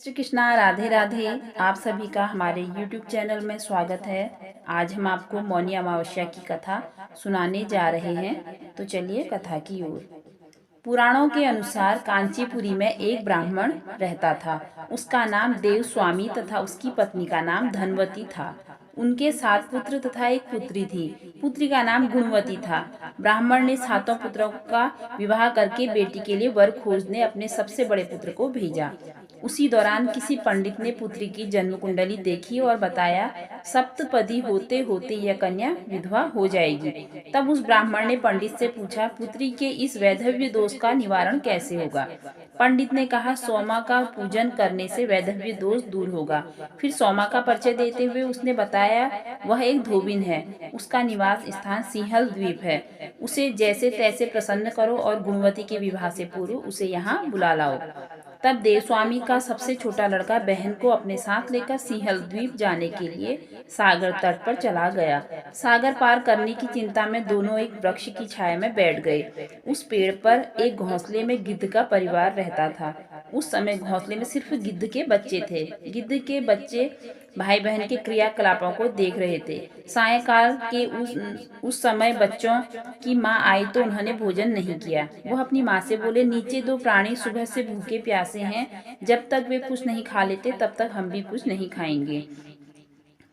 श्री कृष्णा, राधे राधे। आप सभी का हमारे YouTube चैनल में स्वागत है। आज हम आपको मौनी अमावस्या की कथा सुनाने जा रहे हैं, तो चलिए कथा की ओर। पुराणों के अनुसार कांचीपुरी में एक ब्राह्मण रहता था। उसका नाम देवस्वामी तथा उसकी पत्नी का नाम धनवती था। उनके 7 पुत्र तथा एक पुत्री थी। पुत्री का नाम गुणवती था। ब्राह्मण ने 7 पुत्रों का विवाह करके बेटी के लिए वर खोजने अपने सबसे बड़े पुत्र को भेजा। उसी दौरान किसी पंडित ने पुत्री की जन्म कुंडली देखी और बताया, सप्तपदी होते होते यह कन्या विधवा हो जाएगी। तब उस ब्राह्मण ने पंडित से पूछा, पुत्री के इस वैधव्य दोष का निवारण कैसे होगा? पंडित ने कहा, सोमा का पूजन करने से वैधव्य दोष दूर होगा। फिर सोमा का परिचय देते हुए उसने बताया, वह एक धोबिन है। उसका निवास स्थान सिंहल द्वीप है। उसे जैसे तैसे प्रसन्न करो और गुणवती के विवाह से पूर्व उसे यहाँ बुला लाओ। तब देवस्वामी का सबसे छोटा लड़का बहन को अपने साथ लेकर सिंहल द्वीप जाने के लिए सागर तट पर चला गया। सागर पार करने की चिंता में दोनों एक वृक्ष की छाया में बैठ गए। उस पेड़ पर एक घोंसले में गिद्ध का परिवार रहता था। उस समय घोंसले में सिर्फ गिद्ध के बच्चे थे। गिद्ध के बच्चे भाई बहन के क्रियाकलापों को देख रहे थे। सायंकाल के उस समय बच्चों की माँ आई तो उन्होंने भोजन नहीं किया। वह अपनी माँ से बोले, नीचे 2 प्राणी सुबह से भूखे प्यासे हैं। जब तक वे कुछ नहीं खा लेते तब तक हम भी कुछ नहीं खाएंगे।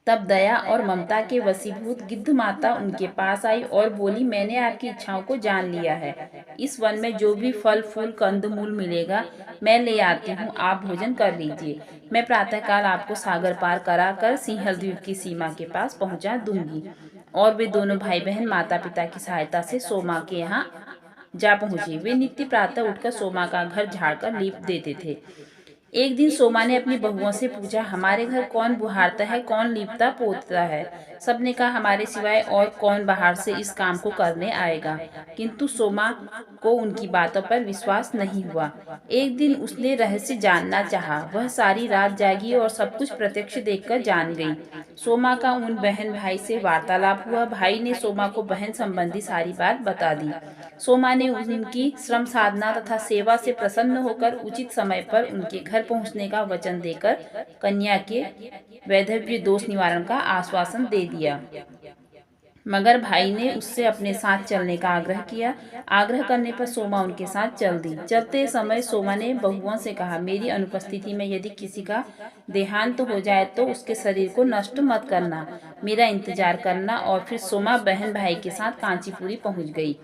तब दया और ममता के वशीभूत गिद्ध माता उनके पास आई और बोली, मैंने आपकी इच्छाओं को जान लिया है। इस वन में जो भी फल फूल कंद मूल मिलेगा मैं ले आती हूँ, आप भोजन कर लीजिए। मैं प्रातःकाल आपको सागर पार कराकर सिंहल द्वीप की सीमा के पास पहुँचा दूंगी। और वे दोनों भाई बहन माता पिता की सहायता से सोमा के यहाँ जा पहुंचे। वे नित्य प्रातः उठकर सोमा का घर झाड़कर लीप देते थे। एक दिन सोमा ने अपनी बहुओं से पूछा, हमारे घर कौन बुहारता है, कौन लीपता पोतता है? सबने कहा, हमारे सिवाय और कौन बाहर से इस काम को करने आएगा। किंतु सोमा को उनकी बातों पर विश्वास नहीं हुआ। एक दिन उसने रहस्य जानना चाहा। वह सारी रात जागी और सब कुछ प्रत्यक्ष देखकर जान गई। सोमा का उन बहन भाई से वार्तालाप हुआ। भाई ने सोमा को बहन संबंधी सारी बात बता दी। सोमा ने उनकी श्रम साधना तथा सेवा से प्रसन्न होकर उचित समय पर उनके घर पहुंचने का वचन देकर कन्या के वैधव्य दोष निवारण का आश्वासन दे दिया। मगर भाई ने उससे अपने साथ चलने का आग्रह किया। आग्रह करने पर सोमा उनके साथ चल दी। चलते समय सोमा ने बहुओं से कहा, मेरी अनुपस्थिति में यदि किसी का देहांत हो जाए तो उसके शरीर को नष्ट मत करना, मेरा इंतजार करना। और फिर सोमा बहन भाई के साथ कांचीपुरी पहुंच गई।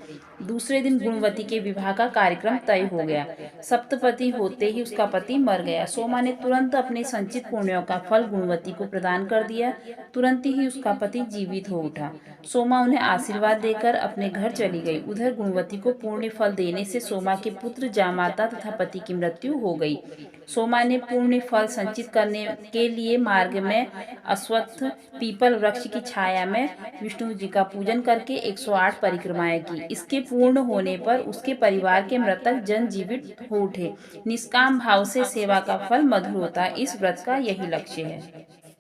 दूसरे दिन गुणवती के विवाह का कार्यक्रम तय हो गया। सप्तपदी होते ही उसका पति मर गया। सोमा ने तुरंत अपने संचित पुण्यों का फल गुणवती को प्रदान कर दिया। तुरंत ही उसका पति जीवित हो उठा। सोमा उन्हें आशीर्वाद देकर अपने घर चली गई। उधर गुणवती को पुण्य फल देने से सोमा के पुत्र जामाता तथा पति की मृत्यु हो गई। सोमा ने पुण्य फल संचित करने के लिए मार्ग में अश्वत्थ पीपल वृक्ष की छाया में विष्णु जी का पूजन करके 108 परिक्रमाएं की। इसके पूर्ण होने पर उसके परिवार के मृतक जन जीवित हो उठे। निष्काम भाव से सेवा का फल मधुर होता है। इस व्रत का यही लक्ष्य है।